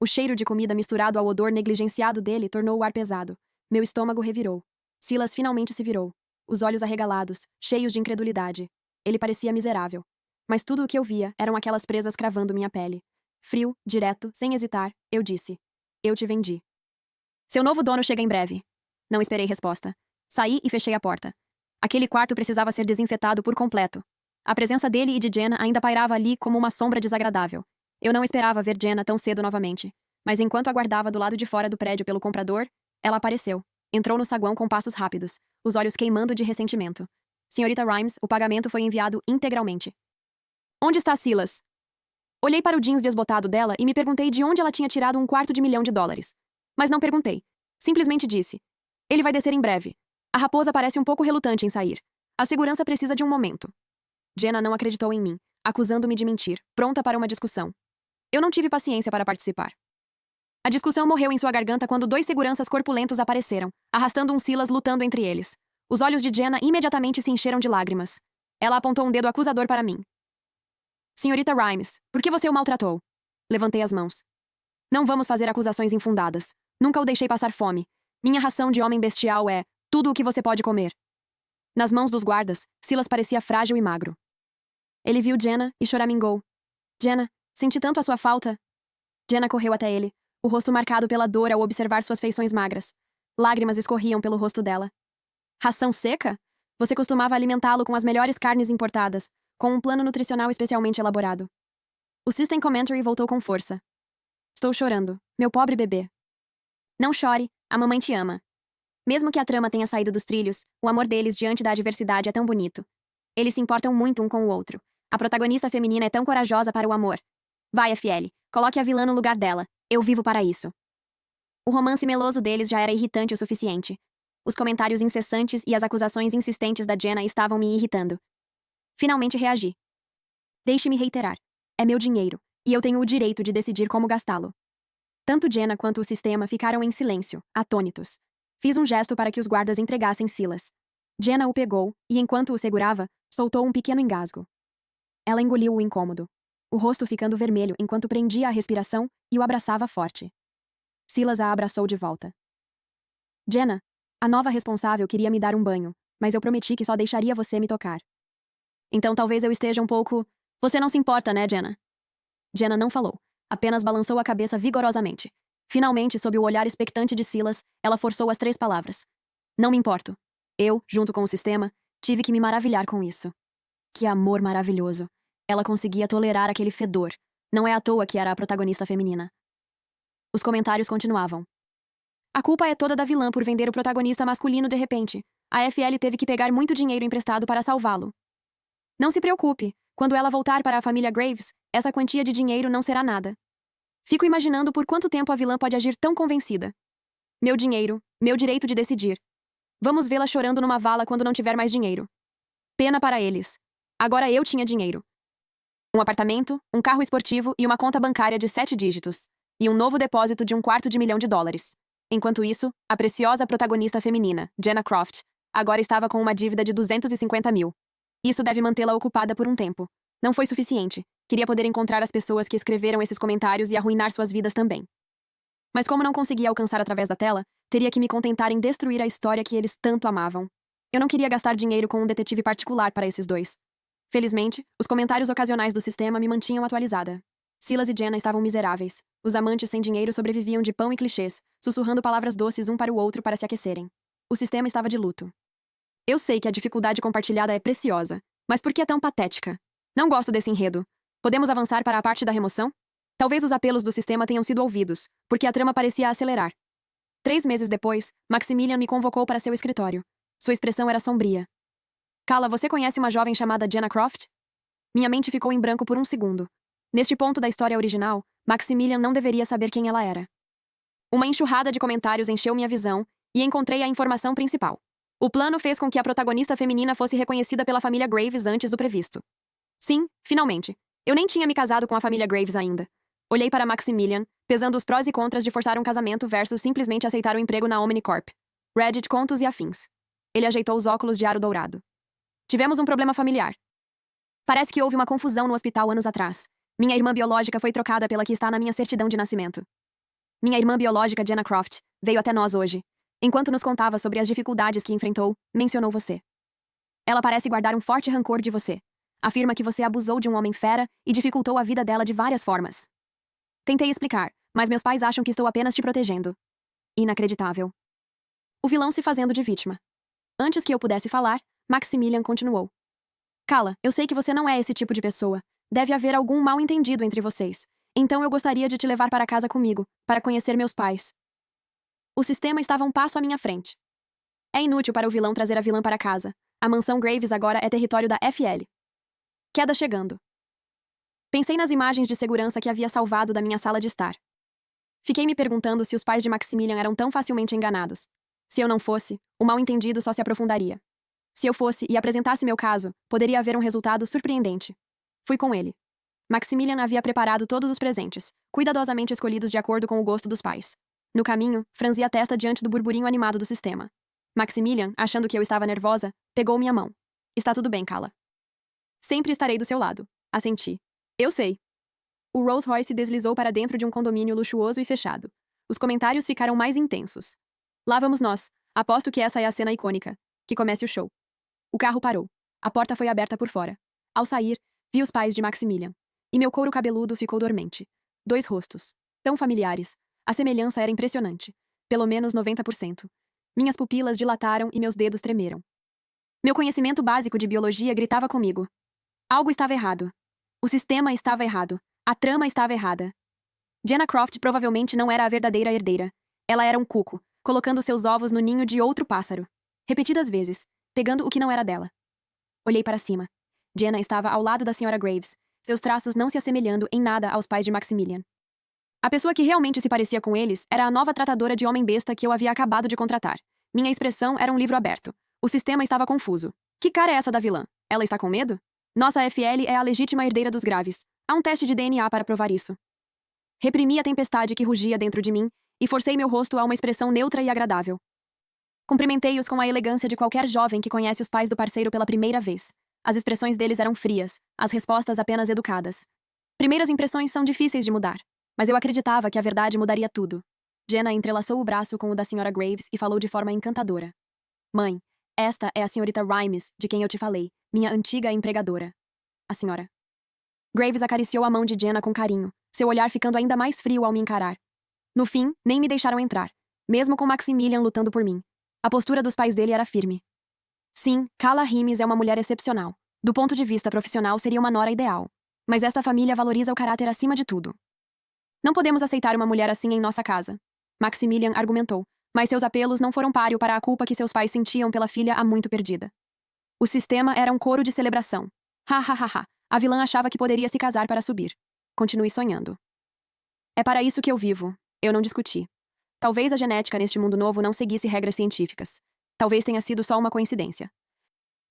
O cheiro de comida misturado ao odor negligenciado dele tornou o ar pesado. Meu estômago revirou. Silas finalmente se virou. Os olhos arregalados, cheios de incredulidade. Ele parecia miserável. Mas tudo o que eu via eram aquelas presas cravando minha pele. Frio, direto, sem hesitar, eu disse. Eu te vendi. Seu novo dono chega em breve. Não esperei resposta. Saí e fechei a porta. Aquele quarto precisava ser desinfetado por completo. A presença dele e de Jenna ainda pairava ali como uma sombra desagradável. Eu não esperava ver Jenna tão cedo novamente. Mas enquanto aguardava do lado de fora do prédio pelo comprador, ela apareceu. Entrou no saguão com passos rápidos, os olhos queimando de ressentimento. Senhorita Rhymes, o pagamento foi enviado integralmente. Onde está Silas? Olhei para o jeans desbotado dela e me perguntei de onde ela tinha tirado $250 mil. Mas não perguntei. Simplesmente disse. Ele vai descer em breve. A raposa parece um pouco relutante em sair. A segurança precisa de um momento. Jenna não acreditou em mim, acusando-me de mentir, pronta para uma discussão. Eu não tive paciência para participar. A discussão morreu em sua garganta quando 2 seguranças corpulentos apareceram, arrastando um Silas lutando entre eles. Os olhos de Jenna imediatamente se encheram de lágrimas. Ela apontou um dedo acusador para mim. Senhorita Rhymes, por que você o maltratou? Levantei as mãos. Não vamos fazer acusações infundadas. Nunca o deixei passar fome. Minha ração de homem bestial é tudo o que você pode comer. Nas mãos dos guardas, Silas parecia frágil e magro. Ele viu Jenna e choramingou. Jenna, senti tanto a sua falta. Jenna correu até ele, o rosto marcado pela dor ao observar suas feições magras. Lágrimas escorriam pelo rosto dela. Ração seca? Você costumava alimentá-lo com as melhores carnes importadas, com um plano nutricional especialmente elaborado. O System Commentary voltou com força. Estou chorando, meu pobre bebê. Não chore, a mamãe te ama. Mesmo que a trama tenha saído dos trilhos, o amor deles diante da adversidade é tão bonito. Eles se importam muito um com o outro. A protagonista feminina é tão corajosa para o amor. Vai, FL, coloque a vilã no lugar dela. Eu vivo para isso. O romance meloso deles já era irritante o suficiente. Os comentários incessantes e as acusações insistentes da Jenna estavam me irritando. Finalmente reagi. Deixe-me reiterar. É meu dinheiro, e eu tenho o direito de decidir como gastá-lo. Tanto Jenna quanto o sistema ficaram em silêncio, atônitos. Fiz um gesto para que os guardas entregassem Silas. Jenna o pegou, e enquanto o segurava, soltou um pequeno engasgo. Ela engoliu o incômodo, o rosto ficando vermelho enquanto prendia a respiração e o abraçava forte. Silas a abraçou de volta. Jenna, a nova responsável queria me dar um banho, mas eu prometi que só deixaria você me tocar. Então talvez eu esteja um pouco... Você não se importa, né, Jenna? Jenna não falou, apenas balançou a cabeça vigorosamente. Finalmente, sob o olhar expectante de Silas, ela forçou as 3 palavras. Não me importo. Eu, junto com o sistema, tive que me maravilhar com isso. Que amor maravilhoso. Ela conseguia tolerar aquele fedor. Não é à toa que era a protagonista feminina. Os comentários continuavam. A culpa é toda da vilã por vender o protagonista masculino de repente. A FL teve que pegar muito dinheiro emprestado para salvá-lo. Não se preocupe. Quando ela voltar para a família Graves, essa quantia de dinheiro não será nada. Fico imaginando por quanto tempo a vilã pode agir tão convencida. Meu dinheiro, meu direito de decidir. Vamos vê-la chorando numa vala quando não tiver mais dinheiro. Pena para eles. Agora eu tinha dinheiro. Um apartamento, um carro esportivo e uma conta bancária de 7 dígitos. E um novo depósito de $250 mil. Enquanto isso, a preciosa protagonista feminina, Jenna Croft, agora estava com uma dívida de 250 mil. Isso deve mantê-la ocupada por um tempo. Não foi suficiente. Queria poder encontrar as pessoas que escreveram esses comentários e arruinar suas vidas também. Mas como não conseguia alcançar através da tela, teria que me contentar em destruir a história que eles tanto amavam. Eu não queria gastar dinheiro com um detetive particular para esses 2. Felizmente, os comentários ocasionais do sistema me mantinham atualizada. Silas e Jenna estavam miseráveis. Os amantes sem dinheiro sobreviviam de pão e clichês, sussurrando palavras doces um para o outro para se aquecerem. O sistema estava de luto. Eu sei que a dificuldade compartilhada é preciosa, mas por que é tão patética? Não gosto desse enredo. Podemos avançar para a parte da remoção? Talvez os apelos do sistema tenham sido ouvidos, porque a trama parecia acelerar. 3 meses depois, Maximilian me convocou para seu escritório. Sua expressão era sombria. Kala, você conhece uma jovem chamada Jenna Croft? Minha mente ficou em branco por um segundo. Neste ponto da história original, Maximilian não deveria saber quem ela era. Uma enxurrada de comentários encheu minha visão e encontrei a informação principal. O plano fez com que a protagonista feminina fosse reconhecida pela família Graves antes do previsto. Sim, finalmente. Eu nem tinha me casado com a família Graves ainda. Olhei para Maximilian, pesando os prós e contras de forçar um casamento versus simplesmente aceitar o emprego na Omnicorp. Reddit, contos e afins. Ele ajeitou os óculos de aro dourado. Tivemos um problema familiar. Parece que houve uma confusão no hospital anos atrás. Minha irmã biológica foi trocada pela que está na minha certidão de nascimento. Minha irmã biológica, Jenna Croft, veio até nós hoje. Enquanto nos contava sobre as dificuldades que enfrentou, mencionou você. Ela parece guardar um forte rancor de você. Afirma que você abusou de um homem fera e dificultou a vida dela de várias formas. Tentei explicar, mas meus pais acham que estou apenas te protegendo. Inacreditável. O vilão se fazendo de vítima. Antes que eu pudesse falar, Maximilian continuou. Kala, eu sei que você não é esse tipo de pessoa. Deve haver algum mal-entendido entre vocês. Então eu gostaria de te levar para casa comigo, para conhecer meus pais. O sistema estava um passo à minha frente. É inútil para o vilão trazer a vilã para casa. A mansão Graves agora é território da FL. Queda chegando. Pensei nas imagens de segurança que havia salvado da minha sala de estar. Fiquei me perguntando se os pais de Maximilian eram tão facilmente enganados. Se eu não fosse, o mal-entendido só se aprofundaria. Se eu fosse e apresentasse meu caso, poderia haver um resultado surpreendente. Fui com ele. Maximilian havia preparado todos os presentes, cuidadosamente escolhidos de acordo com o gosto dos pais. No caminho, franzi a testa diante do burburinho animado do sistema. Maximilian, achando que eu estava nervosa, pegou minha mão. Está tudo bem, Kala. Sempre estarei do seu lado. Assenti. Eu sei. O Rolls Royce deslizou para dentro de um condomínio luxuoso e fechado. Os comentários ficaram mais intensos. Lá vamos nós. Aposto que essa é a cena icônica. Que comece o show. O carro parou. A porta foi aberta por fora. Ao sair, vi os pais de Maximilian. E meu couro cabeludo ficou dormente. 2 rostos. Tão familiares. A semelhança era impressionante. Pelo menos 90%. Minhas pupilas dilataram e meus dedos tremeram. Meu conhecimento básico de biologia gritava comigo. Algo estava errado. O sistema estava errado. A trama estava errada. Jenna Croft provavelmente não era a verdadeira herdeira. Ela era um cuco, colocando seus ovos no ninho de outro pássaro. Repetidas vezes, pegando o que não era dela. Olhei para cima. Jenna estava ao lado da Sra. Graves, seus traços não se assemelhando em nada aos pais de Maximilian. A pessoa que realmente se parecia com eles era a nova tratadora de homem-besta que eu havia acabado de contratar. Minha expressão era um livro aberto. O sistema estava confuso. Que cara é essa da vilã? Ela está com medo? Nossa FL é a legítima herdeira dos Graves. Há um teste de DNA para provar isso. Reprimi a tempestade que rugia dentro de mim e forcei meu rosto a uma expressão neutra e agradável. Cumprimentei-os com a elegância de qualquer jovem que conhece os pais do parceiro pela primeira vez. As expressões deles eram frias, as respostas apenas educadas. Primeiras impressões são difíceis de mudar, mas eu acreditava que a verdade mudaria tudo. Jenna entrelaçou o braço com o da Sra. Graves e falou de forma encantadora. Mãe, esta é a senhorita Rimes, de quem eu te falei, minha antiga empregadora. A senhora. Graves acariciou a mão de Jenna com carinho, seu olhar ficando ainda mais frio ao me encarar. No fim, nem me deixaram entrar, mesmo com Maximilian lutando por mim. A postura dos pais dele era firme. Sim, Kala Rimes é uma mulher excepcional. Do ponto de vista profissional, seria uma nora ideal. Mas esta família valoriza o caráter acima de tudo. Não podemos aceitar uma mulher assim em nossa casa. Maximilian argumentou, mas seus apelos não foram páreo para a culpa que seus pais sentiam pela filha há muito perdida. O sistema era um coro de celebração. Ha ha ha ha. A vilã achava que poderia se casar para subir. Continue sonhando. É para isso que eu vivo. Eu não discuti. Talvez a genética neste mundo novo não seguisse regras científicas. Talvez tenha sido só uma coincidência.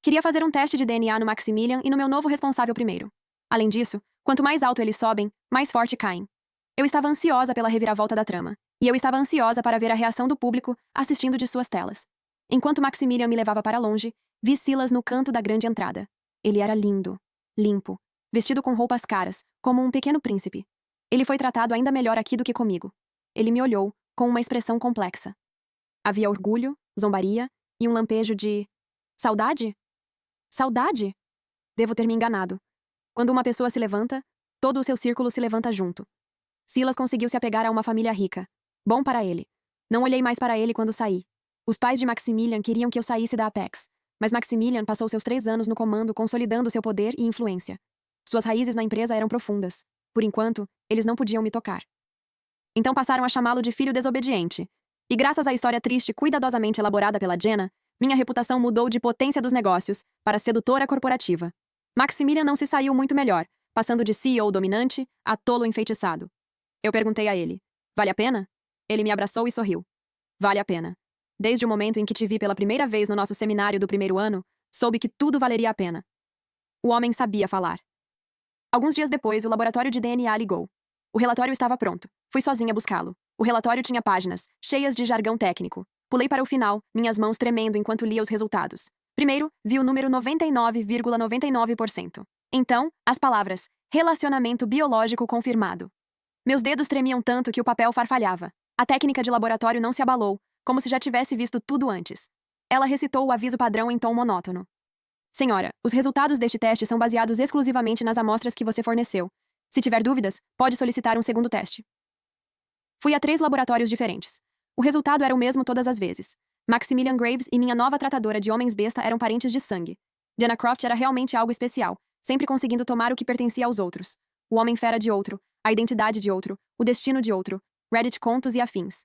Queria fazer um teste de DNA no Maximilian e no meu novo responsável primeiro. Além disso, quanto mais alto eles sobem, mais forte caem. Eu estava ansiosa pela reviravolta da trama. E eu estava ansiosa para ver a reação do público assistindo de suas telas. Enquanto Maximilian me levava para longe, vi Silas no canto da grande entrada. Ele era lindo, limpo, vestido com roupas caras, como um pequeno príncipe. Ele foi tratado ainda melhor aqui do que comigo. Ele me olhou, com uma expressão complexa. Havia orgulho, zombaria e um lampejo de... Saudade? Saudade? Devo ter me enganado. Quando uma pessoa se levanta, todo o seu círculo se levanta junto. Silas conseguiu se apegar a uma família rica. Bom para ele. Não olhei mais para ele quando saí. Os pais de Maximilian queriam que eu saísse da Apex, mas Maximilian passou seus 3 anos no comando consolidando seu poder e influência. Suas raízes na empresa eram profundas. Por enquanto, eles não podiam me tocar. Então passaram a chamá-lo de filho desobediente. E graças à história triste cuidadosamente elaborada pela Jenna, minha reputação mudou de potência dos negócios para sedutora corporativa. Maximilian não se saiu muito melhor, passando de CEO dominante a tolo enfeitiçado. Eu perguntei a ele, vale a pena? Ele me abraçou e sorriu. Vale a pena. Desde o momento em que te vi pela primeira vez no nosso seminário do primeiro ano, soube que tudo valeria a pena. O homem sabia falar. Alguns dias depois, o laboratório de DNA ligou. O relatório estava pronto. Fui sozinha buscá-lo. O relatório tinha páginas, cheias de jargão técnico. Pulei para o final, minhas mãos tremendo enquanto lia os resultados. Primeiro, vi o número 99,99%. Então, as palavras, relacionamento biológico confirmado. Meus dedos tremiam tanto que o papel farfalhava. A técnica de laboratório não se abalou, como se já tivesse visto tudo antes. Ela recitou o aviso padrão em tom monótono. Senhora, os resultados deste teste são baseados exclusivamente nas amostras que você forneceu. Se tiver dúvidas, pode solicitar um segundo teste. Fui a 3 laboratórios diferentes. O resultado era o mesmo todas as vezes. Maximilian Graves e minha nova tratadora de homens besta eram parentes de sangue. Jenna Croft era realmente algo especial, sempre conseguindo tomar o que pertencia aos outros. O homem fera de outro, a identidade de outro, o destino de outro, Reddit contos e afins.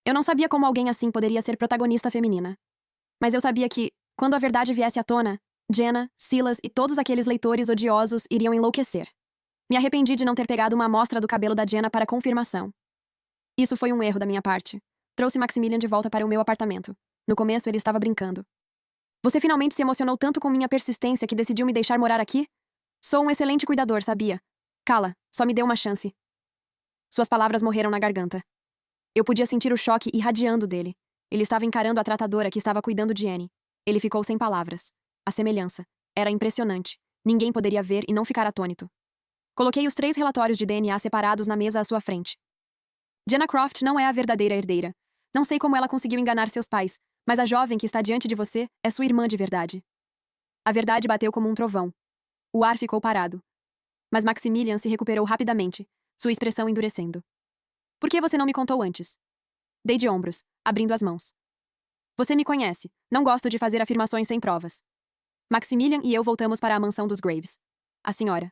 Eu não sabia como alguém assim poderia ser protagonista feminina. Mas eu sabia que, quando a verdade viesse à tona, Jenna, Silas e todos aqueles leitores odiosos iriam enlouquecer. Me arrependi de não ter pegado uma amostra do cabelo da Jenna para confirmação. Isso foi um erro da minha parte. Trouxe Maximilian de volta para o meu apartamento. No começo, ele estava brincando. Você finalmente se emocionou tanto com minha persistência que decidiu me deixar morar aqui? Sou um excelente cuidador, sabia? Cala, só me dê uma chance. Suas palavras morreram na garganta. Eu podia sentir o choque irradiando dele. Ele estava encarando a tratadora que estava cuidando de Annie. Ele ficou sem palavras. A semelhança. Era impressionante. Ninguém poderia ver e não ficar atônito. Coloquei os 3 relatórios de DNA separados na mesa à sua frente. Jenna Croft não é a verdadeira herdeira. Não sei como ela conseguiu enganar seus pais, mas a jovem que está diante de você é sua irmã de verdade. A verdade bateu como um trovão. O ar ficou parado. Mas Maximilian se recuperou rapidamente, sua expressão endurecendo. Por que você não me contou antes? Dei de ombros, abrindo as mãos. Você me conhece. Não gosto de fazer afirmações sem provas. Maximilian e eu voltamos para a mansão dos Graves. A senhora.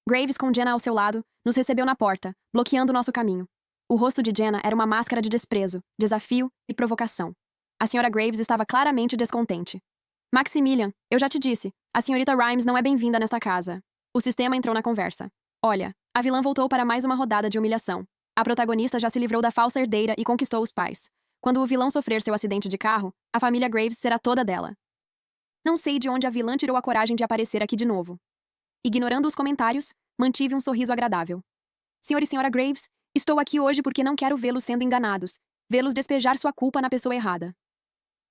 Graves, com Jenna ao seu lado, nos recebeu na porta, bloqueando nosso caminho. O rosto de Jenna era uma máscara de desprezo, desafio e provocação. A senhora Graves estava claramente descontente. Maximilian, eu já te disse, a senhorita Rhymes não é bem-vinda nesta casa. O sistema entrou na conversa. Olha, a vilã voltou para mais uma rodada de humilhação. A protagonista já se livrou da falsa herdeira e conquistou os pais. Quando o vilão sofrer seu acidente de carro, a família Graves será toda dela. Não sei de onde a vilã tirou a coragem de aparecer aqui de novo. Ignorando os comentários, mantive um sorriso agradável. Senhor e senhora Graves, estou aqui hoje porque não quero vê-los sendo enganados, vê-los despejar sua culpa na pessoa errada.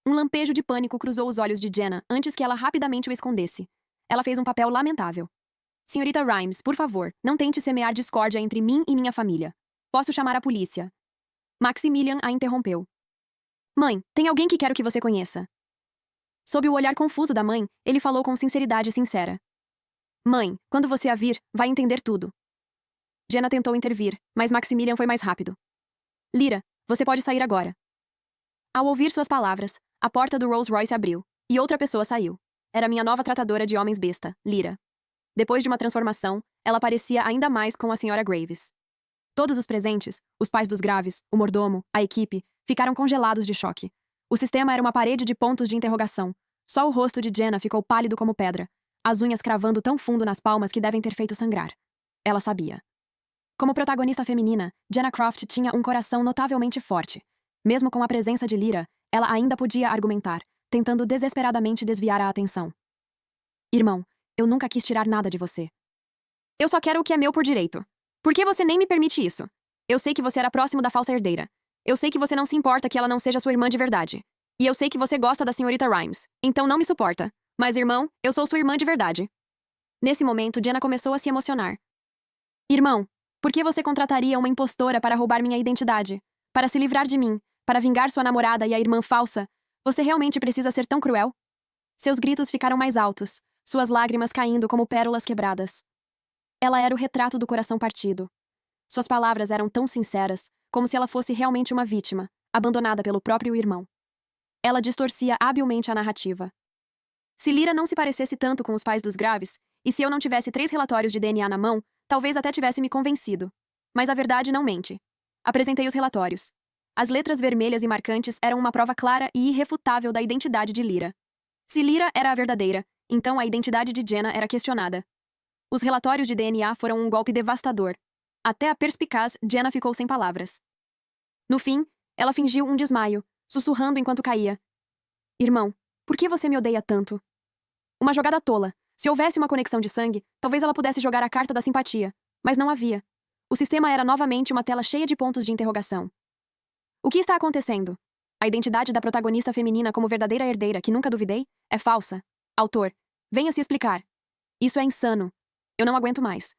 Um lampejo de pânico cruzou os olhos de Jenna antes que ela rapidamente o escondesse. Ela fez um papel lamentável. Senhorita Rhymes, por favor, não tente semear discórdia entre mim e minha família. Posso chamar a polícia. Maximilian a interrompeu. Mãe, tem alguém que quero que você conheça. Sob o olhar confuso da mãe, ele falou com sinceridade sincera. Mãe, quando você a vir, vai entender tudo. Jenna tentou intervir, mas Maximilian foi mais rápido. Lyra, você pode sair agora. Ao ouvir suas palavras, a porta do Rolls Royce abriu, e outra pessoa saiu. Era minha nova tratadora de homens besta, Lyra. Depois de uma transformação, ela parecia ainda mais com a senhora Graves. Todos os presentes, os pais dos Graves, o mordomo, a equipe, ficaram congelados de choque. O sistema era uma parede de pontos de interrogação. Só o rosto de Jenna ficou pálido como pedra, as unhas cravando tão fundo nas palmas que devem ter feito sangrar. Ela sabia. Como protagonista feminina, Jenna Croft tinha um coração notavelmente forte. Mesmo com a presença de Lyra, ela ainda podia argumentar, tentando desesperadamente desviar a atenção. Irmão, eu nunca quis tirar nada de você. Eu só quero o que é meu por direito. Por que você nem me permite isso? Eu sei que você era próximo da falsa herdeira. Eu sei que você não se importa que ela não seja sua irmã de verdade. E eu sei que você gosta da senhorita Rhymes, então não me suporta. Mas, irmão, eu sou sua irmã de verdade. Nesse momento, Jenna começou a se emocionar. Irmão, por que você contrataria uma impostora para roubar minha identidade? Para se livrar de mim? Para vingar sua namorada e a irmã falsa? Você realmente precisa ser tão cruel? Seus gritos ficaram mais altos, suas lágrimas caindo como pérolas quebradas. Ela era o retrato do coração partido. Suas palavras eram tão sinceras, como se ela fosse realmente uma vítima, abandonada pelo próprio irmão. Ela distorcia habilmente a narrativa. Se Lyra não se parecesse tanto com os pais dos Graves, e se eu não tivesse 3 relatórios de DNA na mão, talvez até tivesse me convencido. Mas a verdade não mente. Apresentei os relatórios. As letras vermelhas e marcantes eram uma prova clara e irrefutável da identidade de Lyra. Se Lyra era a verdadeira, então a identidade de Jenna era questionada. Os relatórios de DNA foram um golpe devastador. Até a perspicaz Jenna ficou sem palavras. No fim, ela fingiu um desmaio, sussurrando enquanto caía. Irmão, por que você me odeia tanto? Uma jogada tola. Se houvesse uma conexão de sangue, talvez ela pudesse jogar a carta da simpatia. Mas não havia. O sistema era novamente uma tela cheia de pontos de interrogação. O que está acontecendo? A identidade da protagonista feminina como verdadeira herdeira, que nunca duvidei, é falsa. Autor, venha se explicar. Isso é insano. Eu não aguento mais.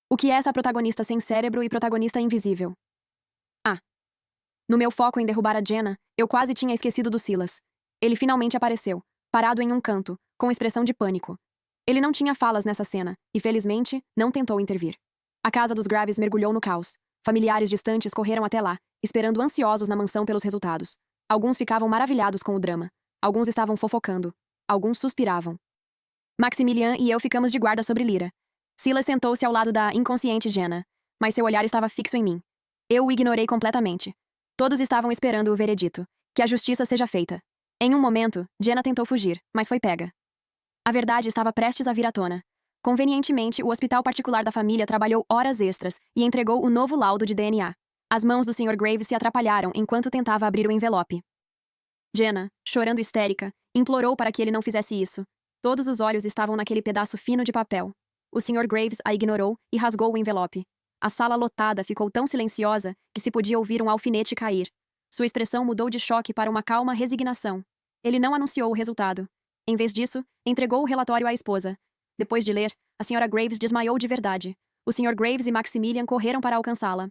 O que é essa protagonista sem cérebro e protagonista invisível? Ah. No meu foco em derrubar a Jenna, eu quase tinha esquecido do Silas. Ele finalmente apareceu, parado em um canto, com expressão de pânico. Ele não tinha falas nessa cena, e felizmente, não tentou intervir. A casa dos Graves mergulhou no caos. Familiares distantes correram até lá, esperando ansiosos na mansão pelos resultados. Alguns ficavam maravilhados com o drama. Alguns estavam fofocando. Alguns suspiravam. Maximilian e eu ficamos de guarda sobre Lyra. Silas sentou-se ao lado da inconsciente Jenna, mas seu olhar estava fixo em mim. Eu o ignorei completamente. Todos estavam esperando o veredito. Que a justiça seja feita. Em um momento, Jenna tentou fugir, mas foi pega. A verdade estava prestes a vir à tona. Convenientemente, o hospital particular da família trabalhou horas extras e entregou o novo laudo de DNA. As mãos do Sr. Graves se atrapalharam enquanto tentava abrir o envelope. Jenna, chorando histérica, implorou para que ele não fizesse isso. Todos os olhos estavam naquele pedaço fino de papel. O Sr. Graves a ignorou e rasgou o envelope. A sala lotada ficou tão silenciosa que se podia ouvir um alfinete cair. Sua expressão mudou de choque para uma calma resignação. Ele não anunciou o resultado. Em vez disso, entregou o relatório à esposa. Depois de ler, a Sra. Graves desmaiou de verdade. O Sr. Graves e Maximilian correram para alcançá-la.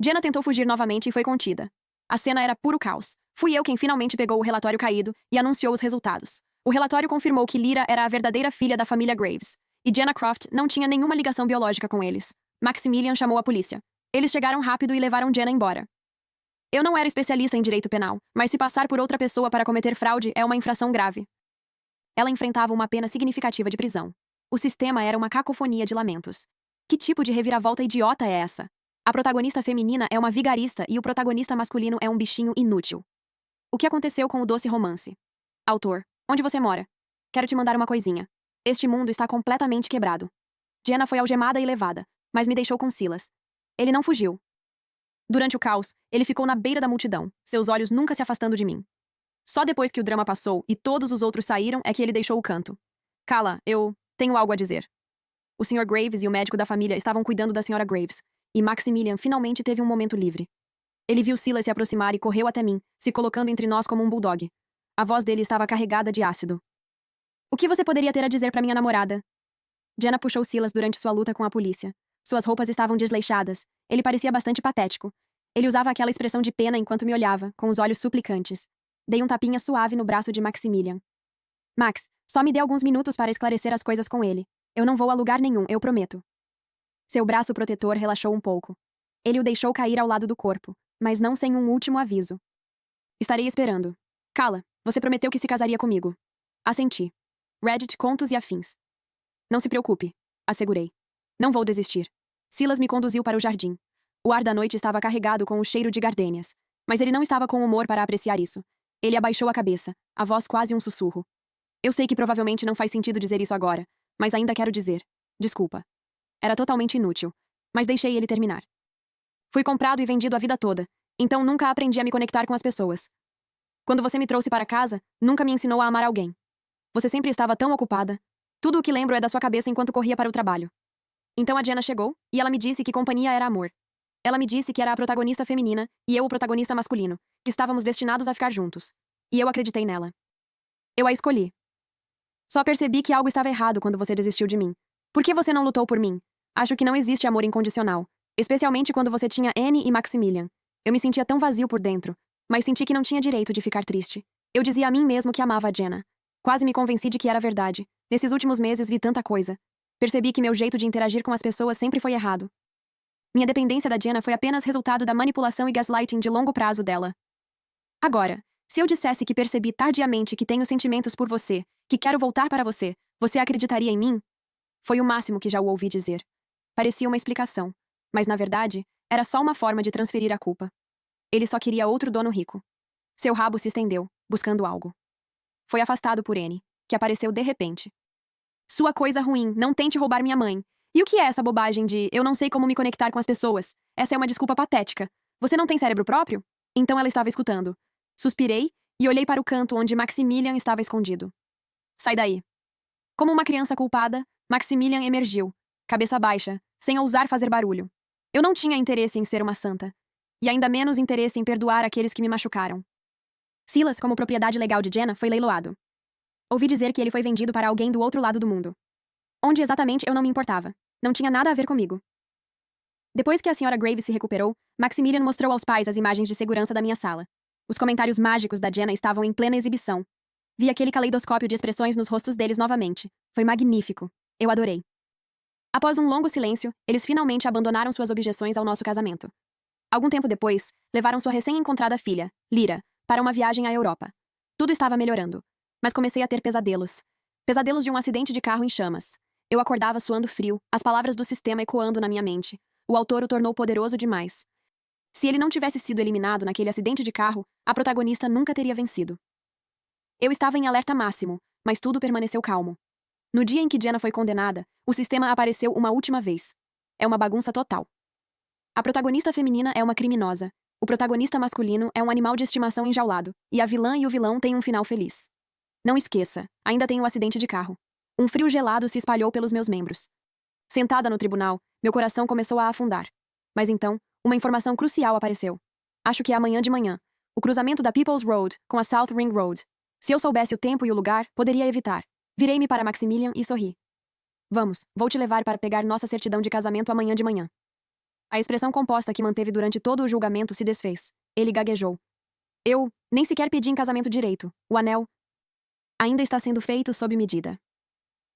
Jenna tentou fugir novamente e foi contida. A cena era puro caos. Fui eu quem finalmente pegou o relatório caído e anunciou os resultados. O relatório confirmou que Lyra era a verdadeira filha da família Graves, e Jenna Croft não tinha nenhuma ligação biológica com eles. Maximilian chamou a polícia. Eles chegaram rápido e levaram Jenna embora. Eu não era especialista em direito penal, mas se passar por outra pessoa para cometer fraude é uma infração grave. Ela enfrentava uma pena significativa de prisão. O sistema era uma cacofonia de lamentos. Que tipo de reviravolta idiota é essa? A protagonista feminina é uma vigarista e o protagonista masculino é um bichinho inútil. O que aconteceu com o doce romance? Autor, onde você mora? Quero te mandar uma coisinha. Este mundo está completamente quebrado. Jenna foi algemada e levada, mas me deixou com Silas. Ele não fugiu. Durante o caos, ele ficou na beira da multidão, seus olhos nunca se afastando de mim. Só depois que o drama passou e todos os outros saíram é que ele deixou o canto. Cala, eu tenho algo a dizer. O Sr. Graves e o médico da família estavam cuidando da Sra. Graves, e Maximilian finalmente teve um momento livre. Ele viu Silas se aproximar e correu até mim, se colocando entre nós como um bulldog. A voz dele estava carregada de ácido. O que você poderia ter a dizer para minha namorada? Jenna puxou Silas durante sua luta com a polícia. Suas roupas estavam desleixadas. Ele parecia bastante patético. Ele usava aquela expressão de pena enquanto me olhava, com os olhos suplicantes. Dei um tapinha suave no braço de Maximilian. Max, só me dê alguns minutos para esclarecer as coisas com ele. Eu não vou a lugar nenhum, eu prometo. Seu braço protetor relaxou um pouco. Ele o deixou cair ao lado do corpo, mas não sem um último aviso. Estarei esperando. Cala, você prometeu que se casaria comigo. Assenti. Reddit, contos e afins. Não se preocupe, assegurei. Não vou desistir. Silas me conduziu para o jardim. O ar da noite estava carregado com o cheiro de gardênias, mas ele não estava com humor para apreciar isso. Ele abaixou a cabeça, a voz quase um sussurro. Eu sei que provavelmente não faz sentido dizer isso agora, mas ainda quero dizer. Desculpa. Era totalmente inútil, mas deixei ele terminar. Fui comprado e vendido a vida toda, então nunca aprendi a me conectar com as pessoas. Quando você me trouxe para casa, nunca me ensinou a amar alguém. Você sempre estava tão ocupada. Tudo o que lembro é da sua cabeça enquanto corria para o trabalho. Então a Jenna chegou, e ela me disse que companhia era amor. Ela me disse que era a protagonista feminina, e eu o protagonista masculino, que estávamos destinados a ficar juntos. E eu acreditei nela. Eu a escolhi. Só percebi que algo estava errado quando você desistiu de mim. Por que você não lutou por mim? Acho que não existe amor incondicional. Especialmente quando você tinha Annie e Maximilian. Eu me sentia tão vazio por dentro, mas senti que não tinha direito de ficar triste. Eu dizia a mim mesmo que amava a Jenna. Quase me convenci de que era verdade. Nesses últimos meses vi tanta coisa. Percebi que meu jeito de interagir com as pessoas sempre foi errado. Minha dependência da Jenna foi apenas resultado da manipulação e gaslighting de longo prazo dela. Agora, se eu dissesse que percebi tardiamente que tenho sentimentos por você, que quero voltar para você, você acreditaria em mim? Foi o máximo que já o ouvi dizer. Parecia uma explicação, mas na verdade, era só uma forma de transferir a culpa. Ele só queria outro dono rico. Seu rabo se estendeu, buscando algo. Foi afastado por N, que apareceu de repente. Sua coisa ruim, não tente roubar minha mãe. E o que é essa bobagem de eu não sei como me conectar com as pessoas? Essa é uma desculpa patética. Você não tem cérebro próprio? Então ela estava escutando. Suspirei e olhei para o canto onde Maximilian estava escondido. Sai daí. Como uma criança culpada, Maximilian emergiu, cabeça baixa, sem ousar fazer barulho. Eu não tinha interesse em ser uma santa. E ainda menos interesse em perdoar aqueles que me machucaram. Silas, como propriedade legal de Jenna, foi leiloado. Ouvi dizer que ele foi vendido para alguém do outro lado do mundo. Onde exatamente eu não me importava. Não tinha nada a ver comigo. Depois que a Sra. Graves se recuperou, Maximilian mostrou aos pais as imagens de segurança da minha sala. Os comentários mágicos da Jenna estavam em plena exibição. Vi aquele caleidoscópio de expressões nos rostos deles novamente. Foi magnífico. Eu adorei. Após um longo silêncio, eles finalmente abandonaram suas objeções ao nosso casamento. Algum tempo depois, levaram sua recém-encontrada filha, Lyra, para uma viagem à Europa. Tudo estava melhorando, mas comecei a ter pesadelos. Pesadelos de um acidente de carro em chamas. Eu acordava suando frio, as palavras do sistema ecoando na minha mente. O autor o tornou poderoso demais. Se ele não tivesse sido eliminado naquele acidente de carro, a protagonista nunca teria vencido. Eu estava em alerta máximo, mas tudo permaneceu calmo. No dia em que Jenna foi condenada, o sistema apareceu uma última vez. É uma bagunça total. A protagonista feminina é uma criminosa. O protagonista masculino é um animal de estimação enjaulado, e a vilã e o vilão têm um final feliz. Não esqueça, ainda tem o acidente de carro. Um frio gelado se espalhou pelos meus membros. Sentada no tribunal, meu coração começou a afundar. Mas então, uma informação crucial apareceu. Acho que é amanhã de manhã. O cruzamento da People's Road com a South Ring Road. Se eu soubesse o tempo e o lugar, poderia evitar. Virei-me para Maximilian e sorri. Vamos, vou te levar para pegar nossa certidão de casamento amanhã de manhã. A expressão composta que manteve durante todo o julgamento se desfez. Ele gaguejou. Eu nem sequer pedi em casamento direito. O anel ainda está sendo feito sob medida.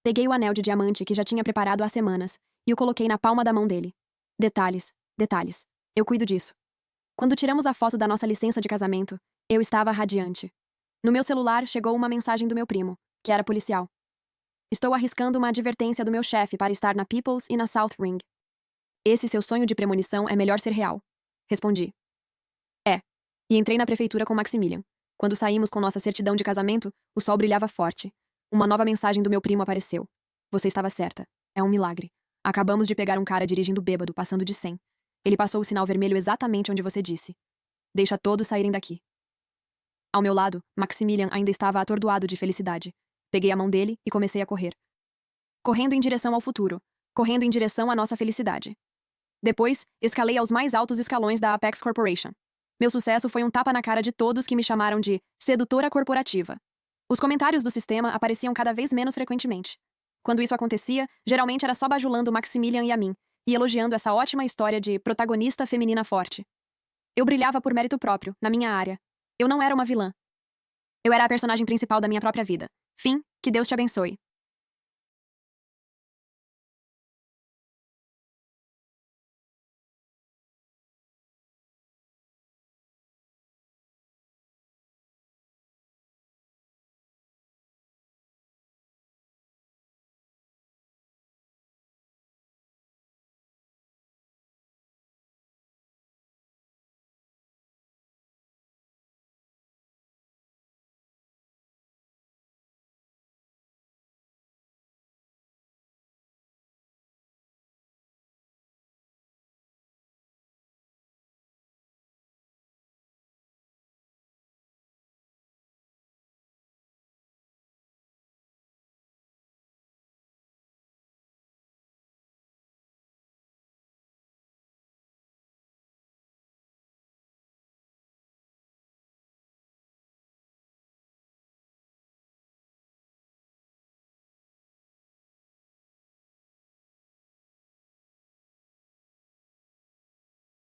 Peguei o anel de diamante que já tinha preparado há semanas e o coloquei na palma da mão dele. Detalhes, detalhes. Eu cuido disso. Quando tiramos a foto da nossa licença de casamento, eu estava radiante. No meu celular chegou uma mensagem do meu primo, que era policial. Estou arriscando uma advertência do meu chefe para estar na People's e na South Ring. Esse seu sonho de premonição é melhor ser real. Respondi. É. E entrei na prefeitura com Maximilian. Quando saímos com nossa certidão de casamento, o sol brilhava forte. Uma nova mensagem do meu primo apareceu. Você estava certa. É um milagre. Acabamos de pegar um cara dirigindo bêbado, passando de 100. Ele passou o sinal vermelho exatamente onde você disse. Deixa todos saírem daqui. Ao meu lado, Maximilian ainda estava atordoado de felicidade. Peguei a mão dele e comecei a correr. Correndo em direção ao futuro. Correndo em direção à nossa felicidade. Depois, escalei aos mais altos escalões da Apex Corporation. Meu sucesso foi um tapa na cara de todos que me chamaram de sedutora corporativa. Os comentários do sistema apareciam cada vez menos frequentemente. Quando isso acontecia, geralmente era só bajulando Maximilian e a mim, e elogiando essa ótima história de protagonista feminina forte. Eu brilhava por mérito próprio, na minha área. Eu não era uma vilã. Eu era a personagem principal da minha própria vida. Fim, que Deus te abençoe.